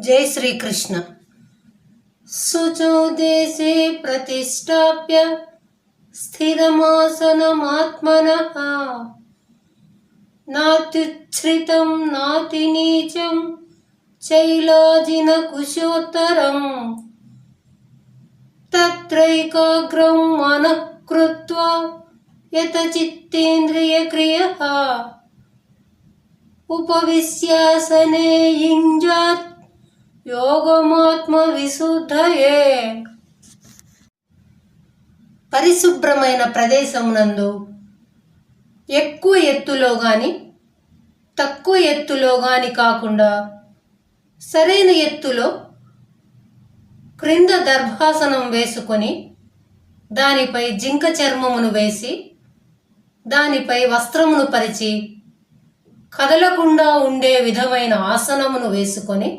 जय श्री कृष्ण। शुचौ देशे प्रतिष्ठाप्य स्थिरमासनमात्मनः नात्युच्छ्रितं नातिनीचं चैलाजिनकुशोत्तरम् तत्रैकाग्रं मनः कृत्वा यतचित्तेन्द्रियक्रियः उपविश्यासने युञ्जात् యోగమాత్మ విశుద్ధయే. పరిశుభ్రమైన ప్రదేశమునందు ఎక్కువ ఎత్తులో గాని తక్కువ ఎత్తులో గాని కాకుండా సరైన ఎత్తులో క్రింద దర్భాసనం వేసుకొని దానిపై జింక చర్మమును వేసి దానిపై వస్త్రమును పరిచి కదలకుండా ఉండే విధమైన ఆసనమును వేసుకొని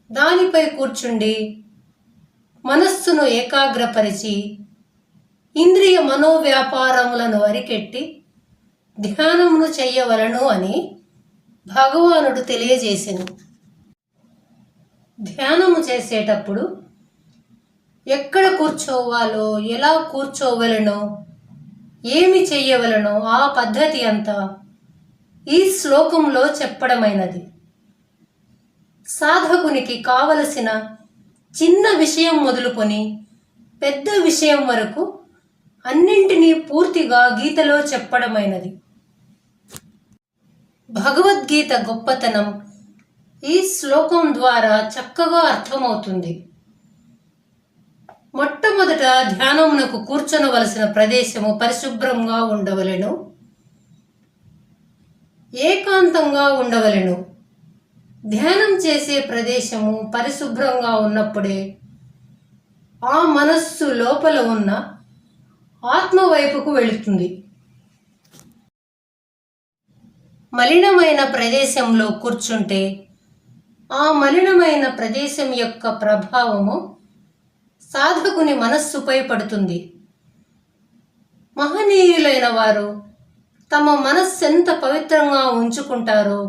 దానిపై కూర్చుండి మనస్సును ఏకాగ్రపరిచి ఇంద్రియ మనోవ్యాపారములను అరికెట్టి ధ్యానమును చెయ్యవలను అని భగవానుడు తెలియజేసెను. ధ్యానము చేసేటప్పుడు ఎక్కడ కూర్చోవాలో, ఎలా కూర్చోవలనో, ఏమి చెయ్యవలనో ఆ పద్ధతి అంతా ఈ శ్లోకంలో చెప్పడమైనది. సాధకునికి కావలసిన చిన్న విషయం మొదలుకొని పెద్ద విషయం వరకు అన్నింటినీ పూర్తిగా గీతలో చెప్పడమైనది. భగవద్గీత గొప్పతనం ఈ శ్లోకం ద్వారా చక్కగా అర్థమవుతుంది. మొట్టమొదట ధ్యానమునకు కూర్చొనవలసిన ప్రదేశము పరిశుభ్రంగా ఉండవలెను, ఏకాంతంగా ఉండవలెను. ధ్యానం చేసే ప్రదేశము పరిశుభ్రంగా ఉన్నప్పుడే ఆ మనస్సు లోపల ఉన్న ఆత్మ వైపుకు వెళుతుంది. మలినమైన ప్రదేశంలో కూర్చుంటే ఆ మలినమైన ప్రదేశం యొక్క ప్రభావము సాధకుని మనస్సుపై పడుతుంది. మహనీయులైన వారు తమ మనస్సు ఎంత పవిత్రంగా ఉంచుకుంటారో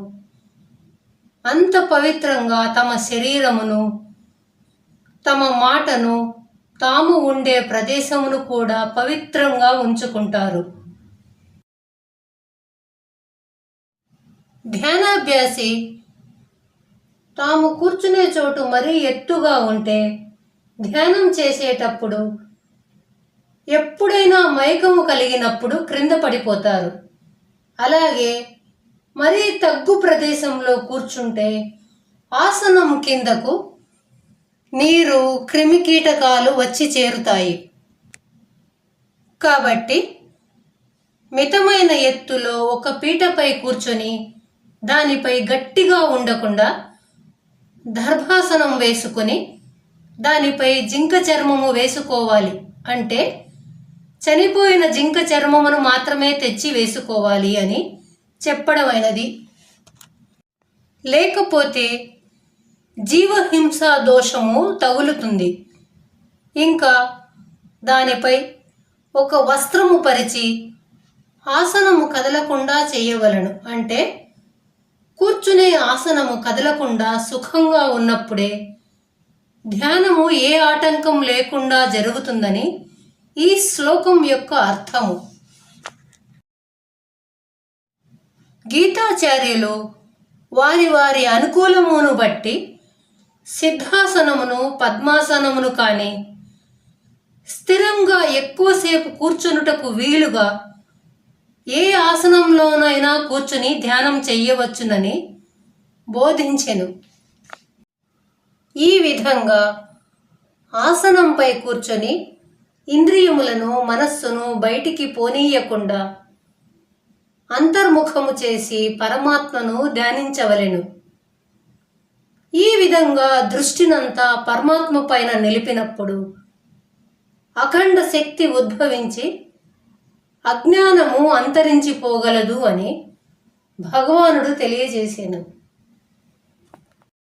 అంత పవిత్రంగా తమ శరీరమును, తమ మాటను, తాము ఉండే ప్రదేశమును కూడా పవిత్రంగా ఉంచుకుంటారు. ధ్యానాభ్యాసి తాము కూర్చునే చోటు మరీ ఎత్తుగా ఉంటే ధ్యానం చేసేటప్పుడు ఎప్పుడైనా మైకము కలిగినప్పుడు క్రింద పడిపోతారు. అలాగే మరీ తగ్గు ప్రదేశంలో కూర్చుంటే ఆసనం కిందకు నీరు, క్రిమికీటకాలు వచ్చి చేరుతాయి. కాబట్టి మితమైన ఎత్తులో ఒక పీటపై కూర్చొని దానిపై గట్టిగా ఉండకుండా దర్భాసనం వేసుకొని దానిపై జింక చర్మము వేసుకోవాలి. అంటే చనిపోయిన జింక చర్మమును మాత్రమే తెచ్చి వేసుకోవాలి అని చెప్పడమైనది. లేకపోతే జీవహింస దోషము తగులుతుంది. ఇంకా దానిపై ఒక వస్త్రము పరిచి ఆసనము కదలకుండా చేయవలను. అంటే కూర్చునే ఆసనము కదలకుండా సుఖంగా ఉన్నప్పుడే ధ్యానము ఏ ఆటంకం లేకుండా జరుగుతుందని ఈ శ్లోకం యొక్క అర్థము. గీతాచార్యులు వారి వారి అనుకూలమును బట్టి సిద్ధాసనమును, పద్మాసనమును కానీ స్థిరంగా ఎక్కువసేపు కూర్చునుటకు వీలుగా ఏ ఆసనంలోనైనా కూర్చుని ధ్యానం చెయ్యవచ్చునని బోధించెను. ఈ విధంగా ఆసనంపై కూర్చొని ఇంద్రియములను, మనస్సును బయటికి పోనీయకుండా అంతర్ముఖము చేసి పరమాత్మను ధ్యానించవలెను. ఈ విధంగా దృష్టినంతా పరమాత్మ పైన నిలిపినప్పుడు అఖండ శక్తి ఉద్భవించి అజ్ఞానము అంతరించిపోగలదు అని భగవానుడు తెలియజేసెను.